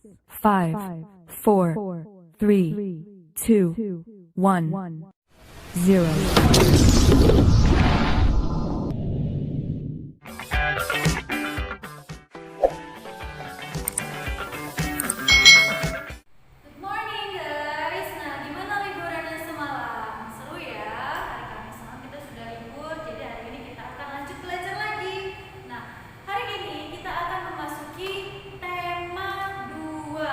5, 4, 3, 2, 1, 0. Good morning guys. Nah, gimana liburannya semalam? Seru ya. Hari Kamis malam kita sudah libur, jadi hari ini kita akan lanjut belajar lagi. Nah, hari ini kita akan memasuki tema 2.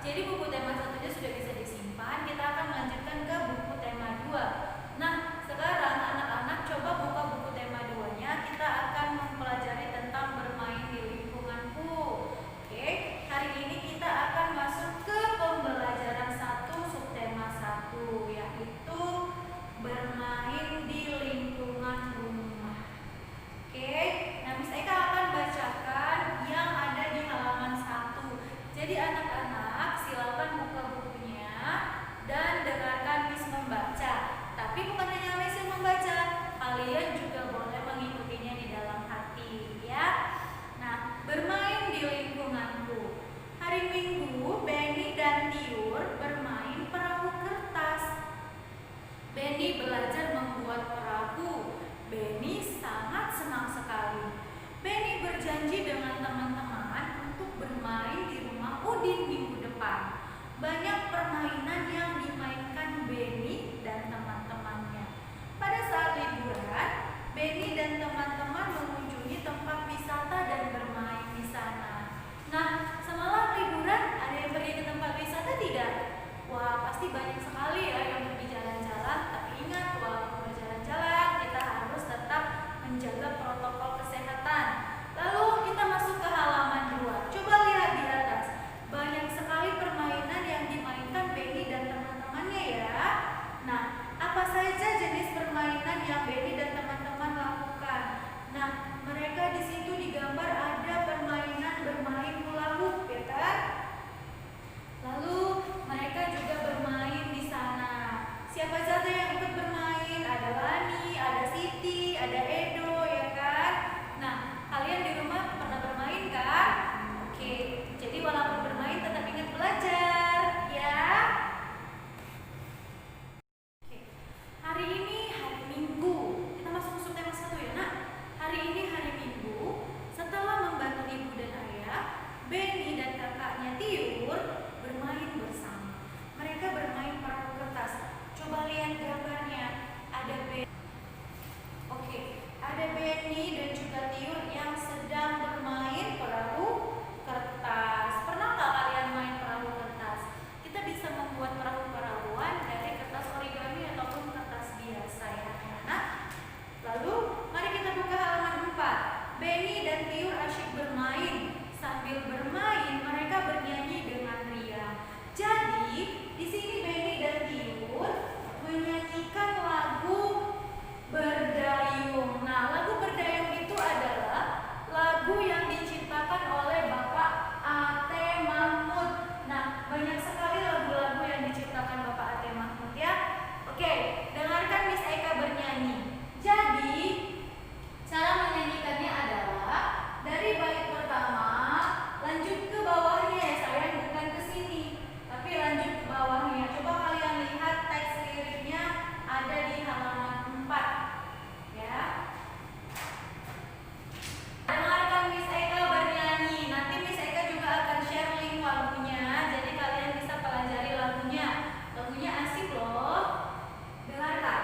Jadi buku tema 1-nya sudah bisa disimpan. Kita akan melanjutkan ke buku tema 2. Nah, sekarang anak-anak coba buka buku tema 2-nya. Kita akan mempelajari tentang bermain di lingkunganku. Oke, hari ini kita akan masuk ke pembelajaran 1 subtema 1, yaitu bermain di lingkungan rumah. Oke, nah Miss Eka akan bacakan yang ada di halaman 1. Jadi anak-anak silakan buka bukunya dan dengarkan Miss membaca. Tapi bukan hanya Miss yang membaca, kalian juga boleh mengikutinya di dalam hati ya. Nah, bermain di lingkunganku. Hari Minggu, Benny dan Tiur bermain perahu kertas. Benny belajar membuat perahu. Benny sangat senang sekali. Benny berjanji dengan teman-teman untuk bermain di rumah Udin minggu depan. Banyak permainan yang dimainkan Benny dan teman-temannya. Pada saat liburan, Benny dan teman-teman mengunjungi tempat wisata dan bermain di sana. Nah, semalam liburan ada yang pergi ke tempat wisata tidak? Wah, pasti banyak sekali ya yang pergi jalan-jalan. Tapi ingat, walaupun berjalan-jalan, kita harus tetap menjaga protokol kesehatan. Lalu kita masuk ke halaman 2. Coba lihat di atas. Banyak sekali permainan yang dimainkan Benny dan teman-temannya ya. Nah, apa saja jenis permainan yang Benny dan teman-teman lakukan? Nah, mereka di situ digambar ada permainan bermain hula hoop, ya kan? Lalu mereka juga bermain di sana. Siapa saja yang ikut bermain? Ada Lani, ada Siti, ada Edo, ya kan? Nah, kalian di rumah pernah bermain kan? Oke, jadi walaupun bermain tetap ingat belajar, ya. Oke, hari ini hari Minggu. Kita masuk ke subtema 1 ya, Nak. Hari ini hari Minggu. Setelah membantu ibu dan ayah, Benny dan kakaknya Tiur bermain bersama. Mereka bermain perahu kertas. Coba lihat gambarnya. Ada Benny. Oke, ada Benny dan juga Tiur yang sedang bermain perahu kertas. Pernahkah kalian main perahu kertas? Kita bisa membuat perahu-perahuan dari kertas origami ataupun kertas biasa ya anak-anak. Lalu mari kita buka halaman 4. Benny dan Tiur asyik bermain. Sambil bermain mereka bernyanyi dengan riang. Jadi di sini Benny dan Tiur menyanyikan lagu Berdayung. Nah, lagu Berdayung itu adalah lagu yang diciptakan oleh Bapak A.T. Mahmud. Nah, banyak sekali lagu-lagu yang diciptakan Bapak A.T. Mahmud ya. Oke, dengarkan Miss Eka bernyanyi. Jadi, cara menyanyikannya adalah dari bait pertama lanjut ke bawahnya ya sayang, bukan ke sini, tapi lanjut ke bawahnya. Coba kalian lihat teks liriknya ada di halaman 4 ya. Dengarkan Miss Eka bernyanyi. Nanti Miss Eka juga akan share link lagunya, jadi kalian bisa pelajari lagunya. Lagunya asik loh. Dengarkan.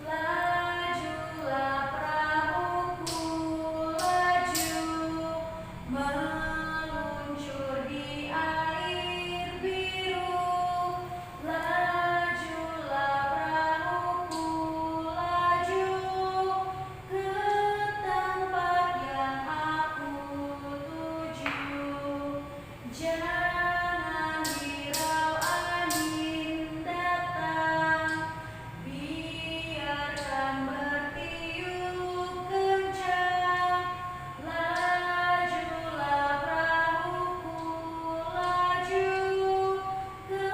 Lajulah perahuku, laju meluncur di air biru. Lajulah perahuku, laju ke tempat yang aku tuju. Jangan hirau angin datang, biarkan bertiup kencang. Lajulah perahuku, laju ke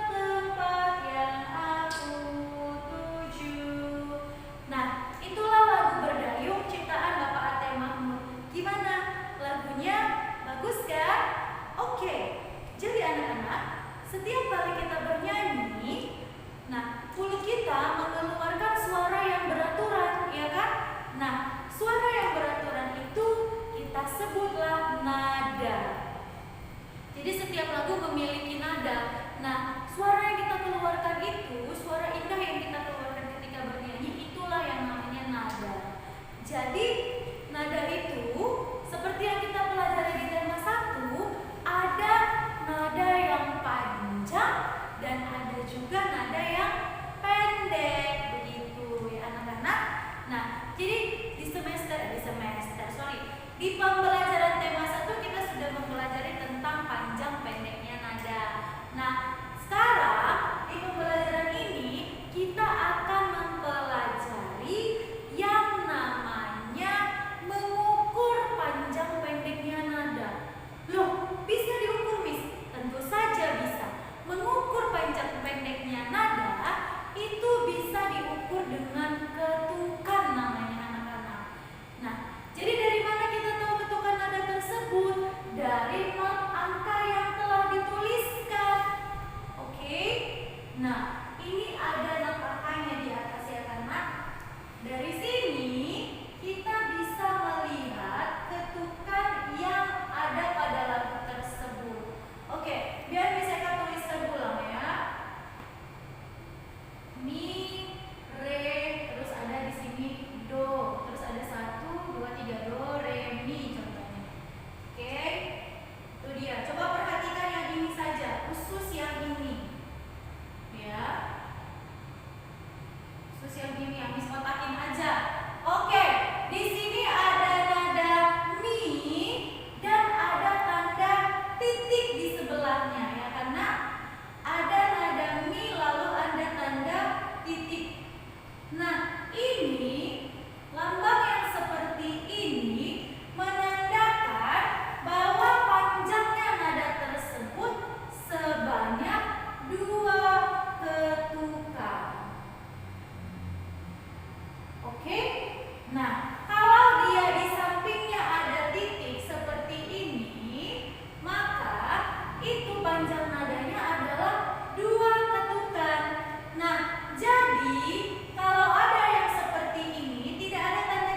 tempat yang aku tuju. Nah, itulah lagu Berdayung ciptaan Bapak A.T. Mahmud. Gimana? Lagunya bagus kan? Oke, anak-anak, setiap kali kita bernyanyi, nah mulut kita mengeluarkan suara yang beraturan, ya kan? Nah, suara yang beraturan itu kita sebutlah nada. Jadi setiap lagu memiliki nada. Nah, suara yang kita keluarkan itu, suara indah yang kita keluarkan ketika bernyanyi, itulah yang namanya nada. Jadi, nada itu seperti yang kita pelajari di tema 1, ada nada yang panjang dan ada juga nada yang pendek, begitu ya anak-anak. Nah, jadi di pembelajaran tema 1 kita sudah mempelajari tentang panjang pendeknya nada. Nah, sekarang di pembelajaran ini kita akan mempelajari yang namanya mengukur panjang pendeknya nada. Loh, bisa diukur, Miss? Tentu saja bisa. Mengukur panjang pendeknya nada itu bisa diukur dengan ketukan namanya anak-anak. Nah, jadi dari mana kita tahu ketukan nada tersebut? Dari not angka yang telah dituliskan. Oke? Nah, ini ada not angkanya di atas ya anak. Dari sini kita bisa melihat ketukan yang ada pada lagu tersebut. Oke, biar bisa kita tuliskan ulang ya. Mi, re, terus ada di sini do, terus ada 1, 2, 3 do, re, mi contohnya. Oke, itu dia. Coba perhatikan yang ini saja, khusus yang ini, ya. Khusus yang ini, yang Miss kotakin aja. Oke, di sini ada nada mi dan ada tanda titik di sebelahnya, ya karena ada nada mi lalu ada tanda titik. Nah, ini lambang yang seperti ini menandakan bahwa panjangnya nada tersebut sebanyak 2 ketukan. Oke? Nah, kalau dia di sampingnya ada titik seperti ini, maka itu panjang nadanya adalah 2 ketukan. Nah, jadi kalau ada yang seperti ini, tidak ada tanda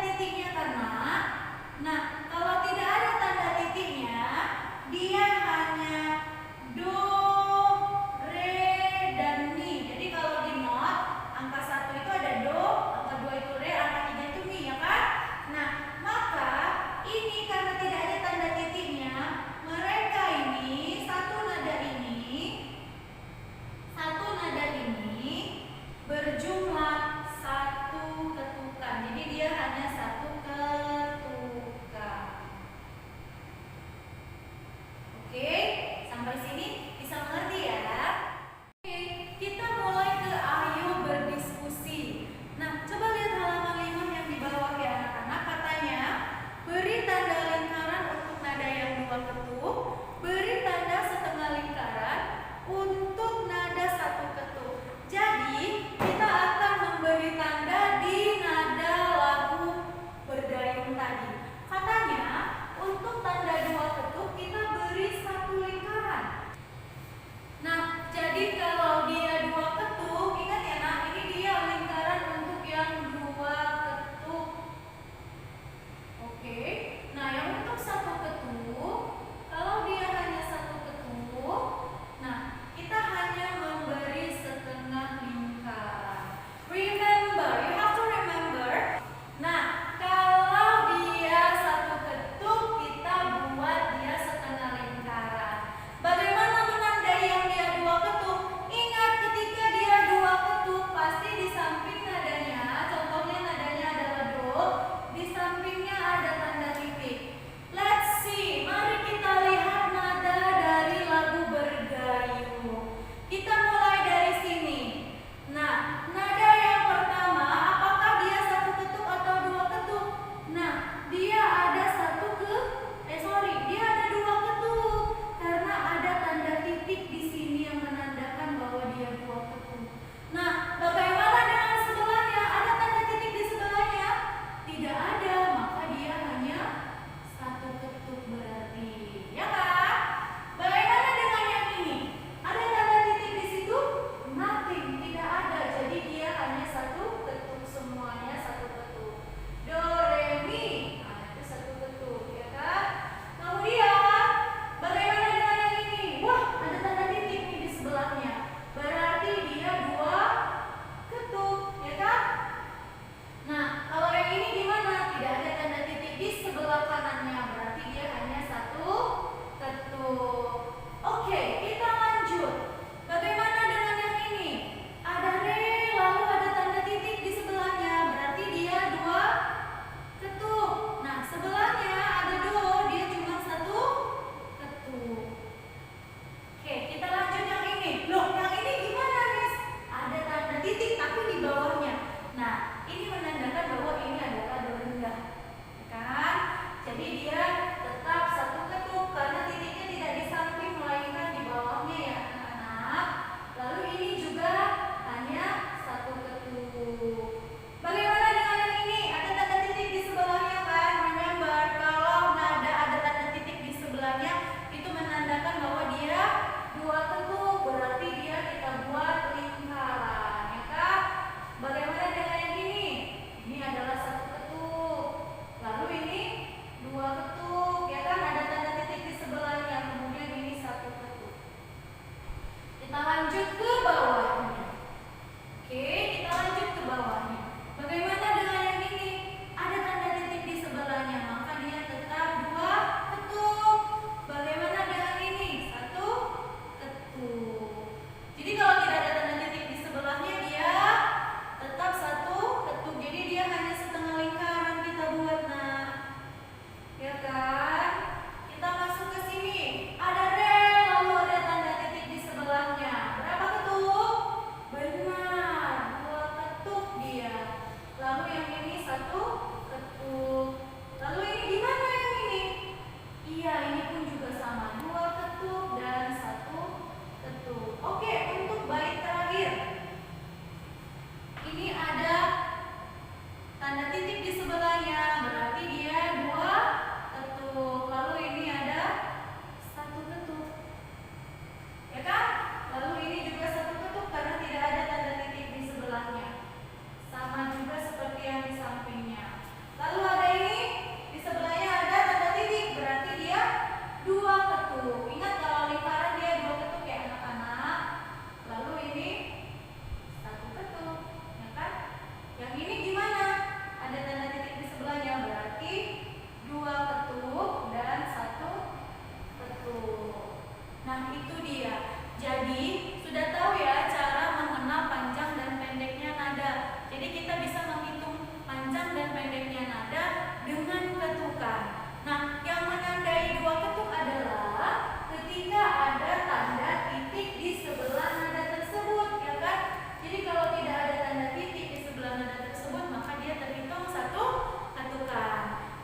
itu dia. Jadi sudah tahu ya cara mengenal panjang dan pendeknya nada. Jadi kita bisa menghitung panjang dan pendeknya nada dengan ketukan. Nah, yang menandai dua ketuk adalah ketika ada tanda titik di sebelah nada tersebut, ya kan? Jadi kalau tidak ada tanda titik di sebelah nada tersebut, maka dia terhitung satu ketukan.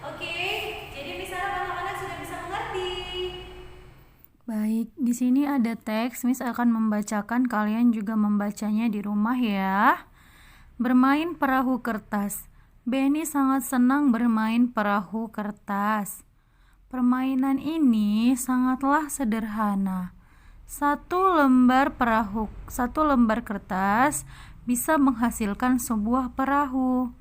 Oke, jadi misalnya anak-anak sudah bisa mengerti. Baik, di sini ada teks, Miss akan membacakan, kalian juga membacanya di rumah ya. Bermain perahu kertas. Benny sangat senang bermain perahu kertas. Permainan ini sangatlah sederhana. Satu lembar kertas bisa menghasilkan sebuah perahu.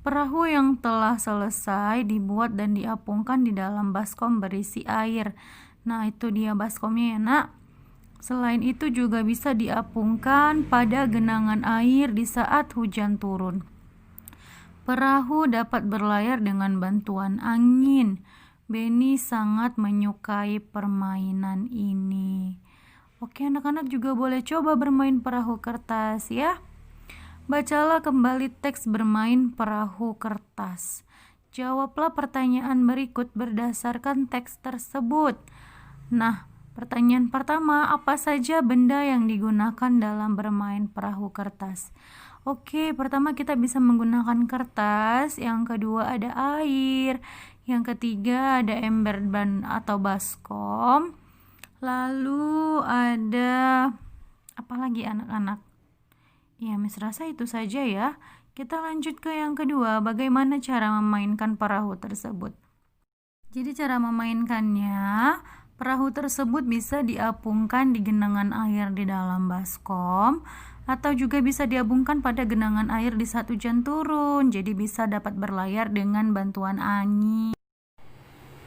Perahu yang telah selesai dibuat dan diapungkan di dalam baskom berisi air. Nah, itu dia baskomnya ya, Nak. Selain itu juga bisa diapungkan pada genangan air di saat hujan turun. Perahu dapat berlayar dengan bantuan angin. Benny sangat menyukai permainan ini. Oke, anak-anak juga boleh coba bermain perahu kertas ya. Bacalah kembali teks bermain perahu kertas. Jawablah pertanyaan berikut berdasarkan teks tersebut. Nah, pertanyaan pertama, apa saja benda yang digunakan dalam bermain perahu kertas? Oke, pertama kita bisa menggunakan kertas, yang kedua ada air, yang ketiga ada ember ban atau baskom, lalu ada apa lagi anak-anak? Ya, Miss rasa itu saja ya. Kita lanjut ke yang kedua, bagaimana cara memainkan perahu tersebut. Jadi cara memainkannya, perahu tersebut bisa diapungkan di genangan air di dalam baskom, atau juga bisa diapungkan pada genangan air di saat hujan turun. Jadi bisa dapat berlayar dengan bantuan angin.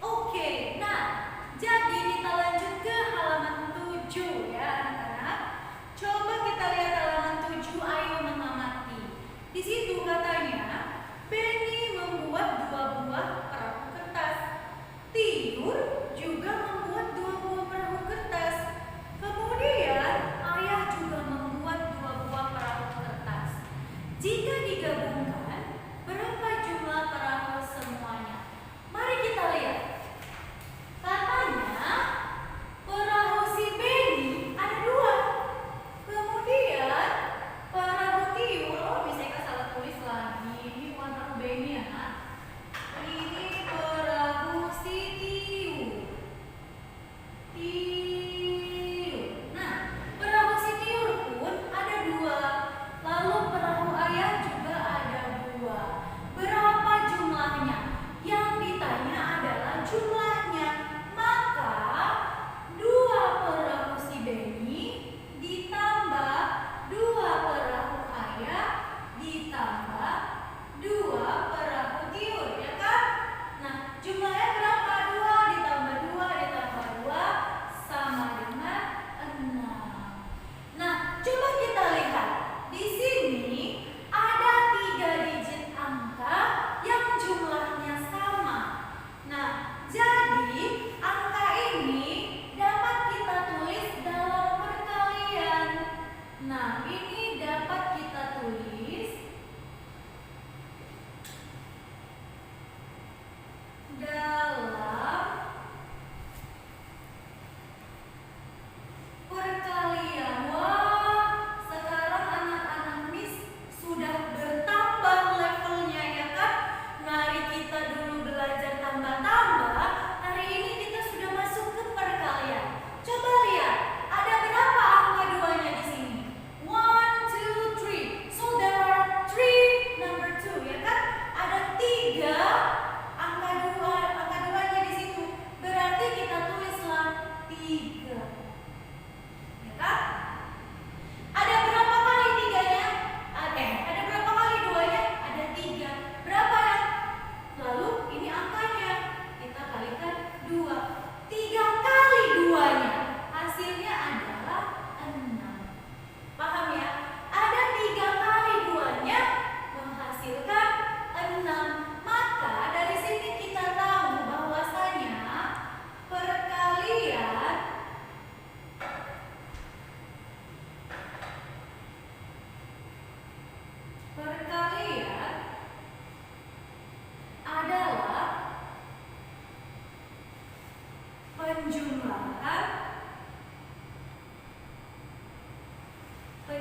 Oke, nah jadi kita lanjut ke halaman 7 ya anak-anak. Coba kita lihat halaman 7, ayo mengamati. Di situ katanya, Benny membuat 2 buah perahu kertas. Tiur juga membuat 2 buah perahu kertas. Kemudian ayah juga membuat 2 buah perahu kertas. Jika digabungkan, berapa jumlah perahu semuanya?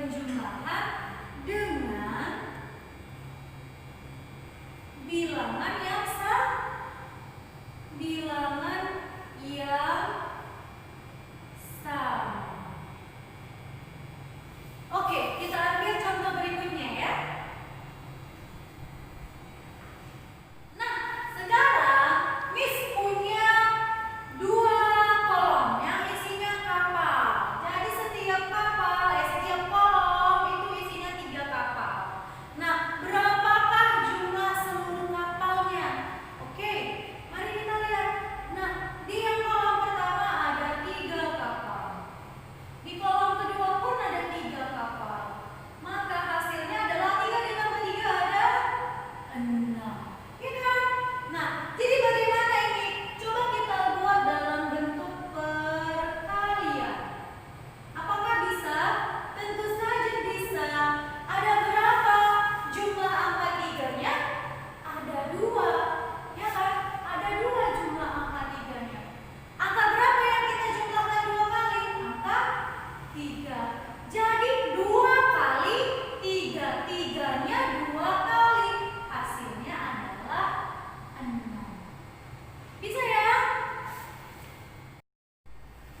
penjumlahan dengan bilangan yang sama. Oke, kita ambil contoh berikutnya ya. Nah, sekarang Miss punya 2 kolom yang isinya kapal. Jadi setiap kolom itu isinya 3 kapal. Nah, berapakah jumlah seluruh kapalnya? Oke, mari kita lihat. Nah, di yang kolom pertama ada 3 kapal. Di kolom kedua pun ada 3 kapal. Maka hasilnya adalah 3 ditambah 3 ada 6. Ya kan? Nah, jadi bagaimana ini? Coba kita buat dalam bentuk perkalian. Apakah bisa? Tentu saja bisa. Ada berapa jumlah angka 3-nya? Ada 2. Ya kan? Ada 2 jumlah angka 3-nya. Angka berapa yang kita jumlahkan 2 kali? Angka 3. Jadi 2 kali 3. 3-nya 2 kali. Hasilnya adalah 6. Bisa ya?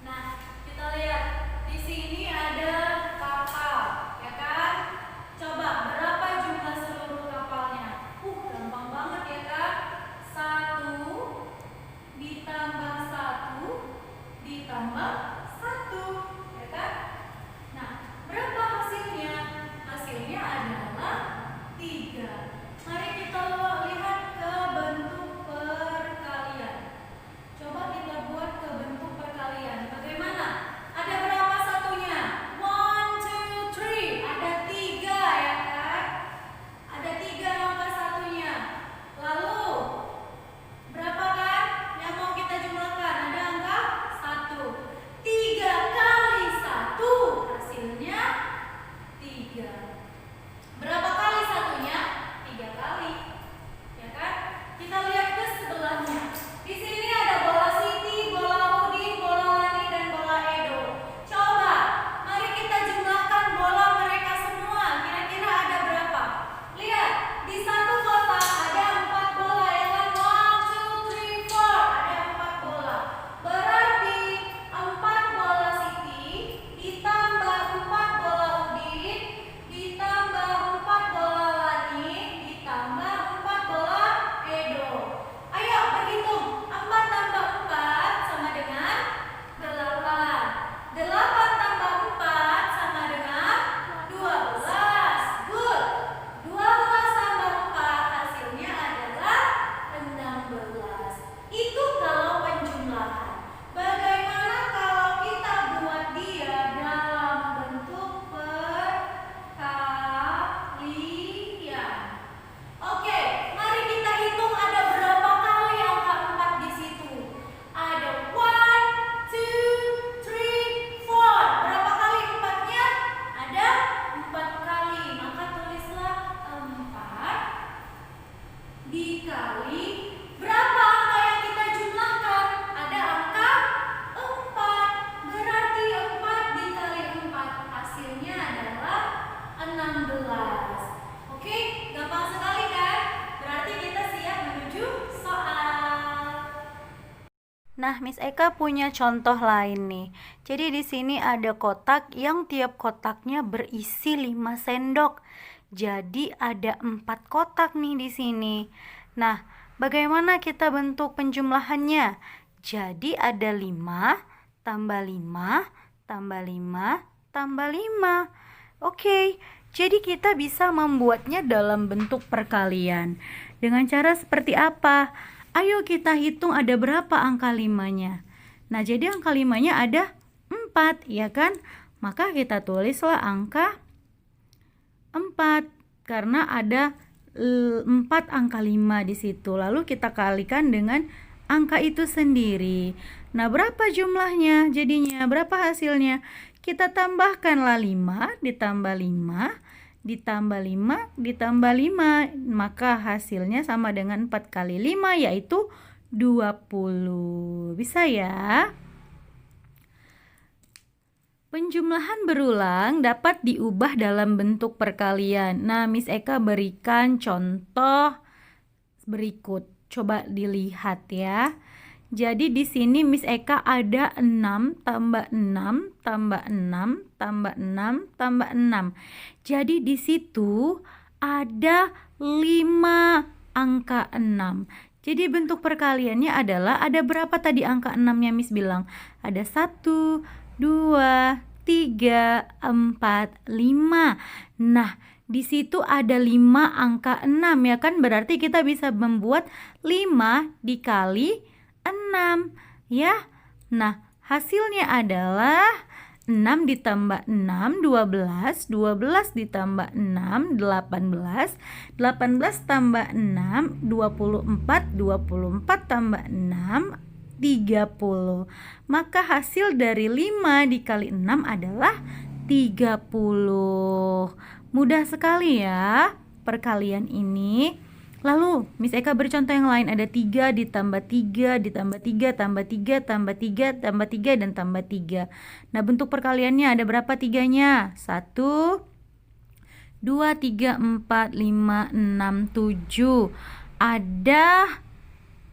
Nah, kita lihat. Di sini ada kapal, ya kan? Coba berapa jumlah seluruh kapalnya? Gampang banget ya kan? 1 ditambah 1 ditambah 1, ya kan? Nah, berapa hasilnya? Hasilnya adalah 3. Mari kita lihat ke bentuk perkalian. Coba kita buat ke bentuk perkalian. Bagaimana? Ada berapa satunya? 1, 2, 3. Ada 3, ya kan? Ada 3 angka satunya. Lalu berapa kan yang mau kita jumlahkan? Ada angka 1. 3 kali 1 hasilnya 3. Berapa kali satunya? 3 kali. Ya kan? Kita lihat ke sebelahnya. Di sini ada bola Siti, bola Udin, bola Lani, dan bola Edo. Coba, mari kita jumlahkan bola mereka semua. Kira-kira ada berapa? Lihat, di satu kotak ada 4 bola, ya kan? 1, 2, 3, 4. Ada 4 bola. Berarti 4 bola Siti ditambah 4 bola Udin ditambah 4 bola Lani ditambah 4 bola Edo. Ayo berhitung. 4 tambah 4 sama dengan 8. 8 tambah 4 sama dengan 12. Good. 12 tambah 4 hasilnya adalah 16. Itu kalau penjumlahan. Bagaimana kalau kita buat dia dalam bentuk perkalian? Oke, mari kita hitung ada berapa kali angka 4 di situ. Ada 1, 2, 3, 4. Berapa kali 4-nya? Ada 4 kali. Maka tulislah 4 dikali berapa angka yang kita jumlahkan? Ada angka 4. Berarti 4 dikali 4 hasilnya adalah 16. Oke, gampang sekali kan? Berarti kita siap menuju soal. Nah, Miss Eka punya contoh lain nih. Jadi di sini ada kotak yang tiap kotaknya berisi 5 sendok. Jadi ada 4 kotak nih di sini. Nah, bagaimana kita bentuk penjumlahannya? Jadi ada 5 tambah 5 tambah 5 tambah 5. Oke, jadi kita bisa membuatnya dalam bentuk perkalian. Dengan cara seperti apa? Ayo kita hitung ada berapa angka 5-nya. Nah, jadi angka 5-nya ada 4, ya kan? Maka kita tulislah angka 4 karena ada 4 angka 5 di situ. Lalu kita kalikan dengan angka itu sendiri. Nah, berapa jumlahnya? Jadinya berapa hasilnya? Kita tambahkanlah 5 ditambah 5 ditambah 5 ditambah 5. Maka hasilnya sama dengan 4 kali 5 yaitu 20. Bisa ya? Penjumlahan berulang dapat diubah dalam bentuk perkalian. Nah, Miss Eka berikan contoh berikut. Coba dilihat ya. Jadi di sini Miss Eka ada 6 tambah 6 tambah 6 tambah 6 tambah 6. Jadi di situ ada 5 angka 6. Jadi bentuk perkaliannya adalah ada berapa tadi angka 6-nya Miss bilang? Ada 1, 2, 3, 4, 5. Nah, di situ ada 5 angka 6 ya kan? Berarti kita bisa membuat 5 dikali 6 ya. Nah, hasilnya adalah 6 ditambah 6, 12, 12 ditambah 6, 18, 18 tambah 6, 24, 24 tambah 6, 30. Maka hasil dari 5 dikali 6 adalah 30. Mudah sekali ya perkalian ini. Lalu Miss Eka beri contoh yang lain, ada 3 ditambah 3 ditambah 3 tambah 3 tambah 3 tambah 3 dan tambah 3. Nah, bentuk perkaliannya ada berapa tiganya? 1, 2, 3, 4, 5, 6, 7. Ada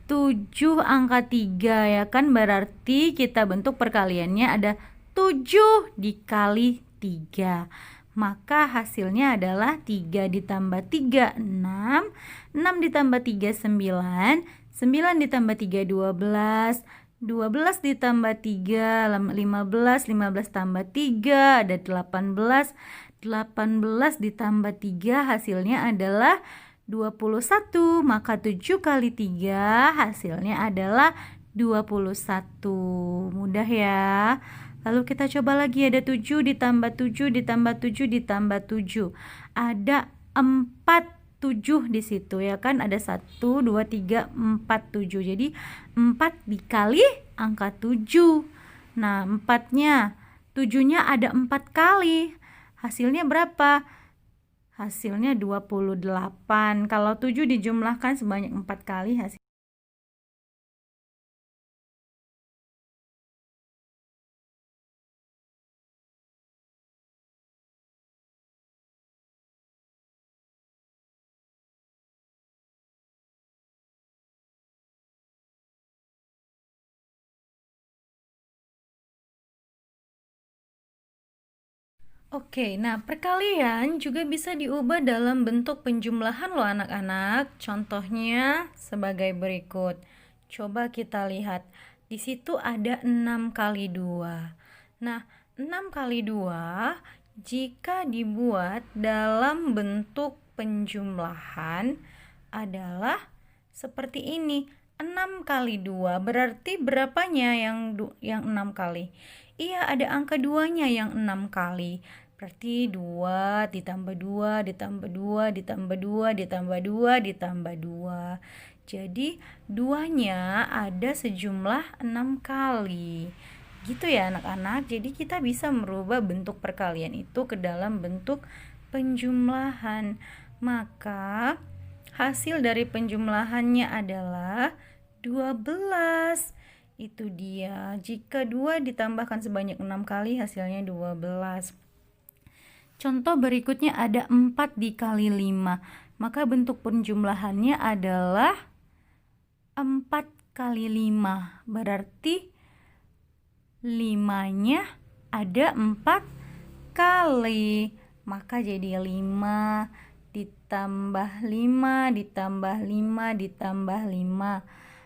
7 angka 3 ya kan? Berarti kita bentuk perkaliannya ada 7 dikali 3. Maka hasilnya adalah 3 ditambah 3, 6. 6 ditambah 3, 9. 9 ditambah 3, 12. 12 ditambah 3, 15. 15 tambah 3, ada 18. 18 ditambah 3, hasilnya adalah 21. Maka 7 kali 3, hasilnya adalah 21. Mudah ya. Lalu kita coba lagi, ada 7 ditambah 7 ditambah 7 ditambah 7. Ada 4 7 di situ ya kan? Ada 1, 2, 3, 4, 7. Jadi 4 dikali angka 7. Nah, 4-nya, 7-nya ada 4 kali. Hasilnya berapa? Hasilnya 28. Kalau 7 dijumlahkan sebanyak 4 kali hasilnya. Oke, nah perkalian juga bisa diubah dalam bentuk penjumlahan loh anak-anak. Contohnya sebagai berikut. Coba kita lihat. Di situ ada 6 kali 2. Nah, 6 kali 2 jika dibuat dalam bentuk penjumlahan adalah seperti ini. 6 kali 2 berarti berapanya yang 6 kali? Iya, ada angka 2-nya yang 6 kali. Berarti 2 ditambah 2 ditambah 2 ditambah 2 ditambah 2 ditambah 2. Jadi 2-nya ada sejumlah 6 kali. Gitu ya anak-anak. Jadi kita bisa merubah bentuk perkalian itu ke dalam bentuk penjumlahan. Maka hasil dari penjumlahannya adalah 12. Itu dia. Jika 2 ditambahkan sebanyak 6 kali hasilnya 12. Contoh berikutnya ada 4 dikali 5. Maka bentuk penjumlahannya adalah 4 kali 5. Berarti 5-nya ada 4 kali. Maka jadi 5 ditambah 5 ditambah 5 ditambah 5.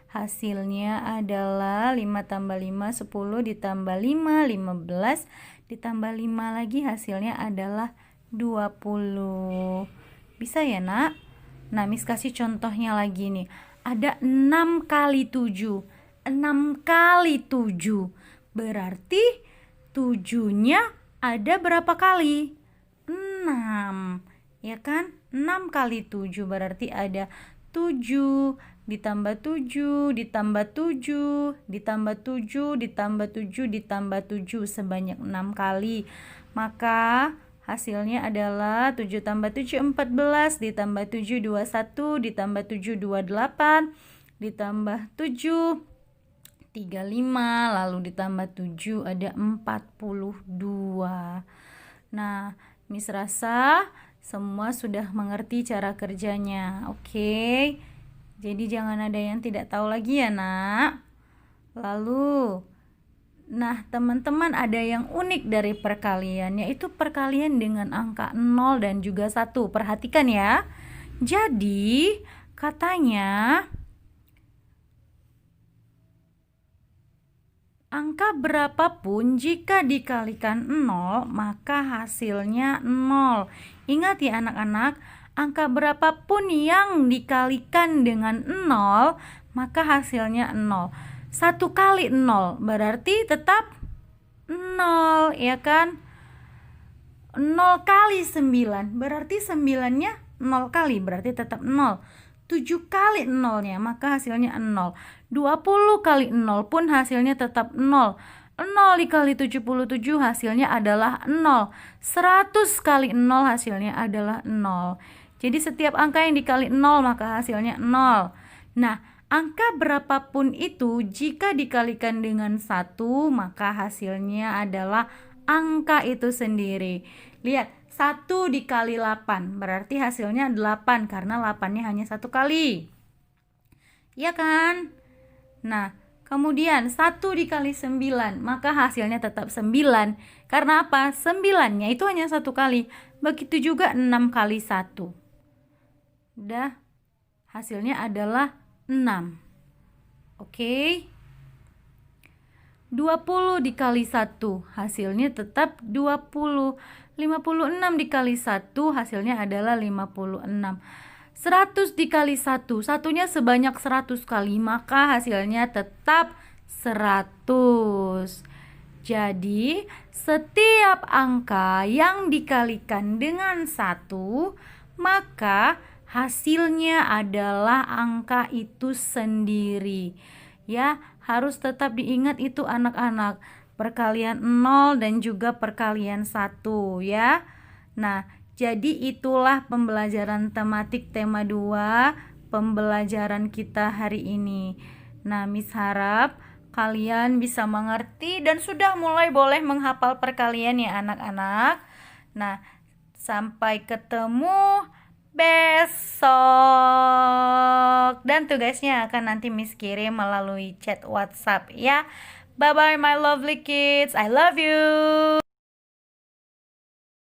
Hasilnya adalah 5 tambah 5, 10 ditambah 5, 15 ditambah 5 lagi hasilnya adalah 20. Bisa ya nak? Nah, Miss kasih contohnya lagi nih. Ada 6 kali 7. 6 kali 7. Berarti 7-nya ada berapa kali? 6. Ya kan? 6 kali 7 berarti ada 7 ditambah 7 ditambah 7 ditambah 7 ditambah 7 ditambah 7 sebanyak 6 kali. Maka hasilnya adalah 7 tambah 7 14 ditambah 7 21 ditambah 7 28 ditambah 7 35, lalu ditambah 7 ada 42. Nah, Miss rasa semua sudah mengerti cara kerjanya. Oke. Jadi jangan ada yang tidak tahu lagi ya, Nak. Lalu, nah teman-teman ada yang unik dari perkalian, yaitu perkalian dengan angka 0 dan juga 1. Perhatikan ya. Jadi, katanya angka berapapun jika dikalikan 0 maka hasilnya 0. Ingat ya anak-anak, angka berapapun yang dikalikan dengan 0 maka hasilnya 0. 1 kali 0 berarti tetap 0, ya kan? 0 kali 9 berarti 9-nya 0 kali, berarti tetap 0. 7 kali 0-nya maka hasilnya 0. 20 kali 0 pun hasilnya tetap 0. 0 dikali 77 hasilnya adalah 0. 100 kali 0 hasilnya adalah 0. Jadi setiap angka yang dikali 0 maka hasilnya 0. Nah, angka berapapun itu jika dikalikan dengan 1 maka hasilnya adalah angka itu sendiri. Lihat, 1 dikali 8 berarti hasilnya 8 karena 8-nya hanya 1 kali. Iya kan? Nah, kemudian 1 dikali 9 maka hasilnya tetap 9. Karena apa? 9-nya itu hanya 1 kali. Begitu juga 6 kali 1. Udah, hasilnya adalah 6. Oke. 20 dikali 1 hasilnya tetap 20. 56 dikali 1 hasilnya adalah 56. 100 dikali 1, satunya sebanyak 100 kali, maka hasilnya tetap 100. Jadi, setiap angka yang dikalikan dengan 1, maka hasilnya adalah angka itu sendiri. Ya, harus tetap diingat itu anak-anak. Perkalian 0 dan juga perkalian 1 ya. Nah, jadi itulah pembelajaran tematik tema 2 pembelajaran kita hari ini. Nah, Miss harap kalian bisa mengerti dan sudah mulai boleh menghafal perkalian ya anak-anak. Nah, sampai ketemu besok. Dan tugasnya akan nanti Miss kirim melalui chat WhatsApp ya. Bye-bye my lovely kids. I love you.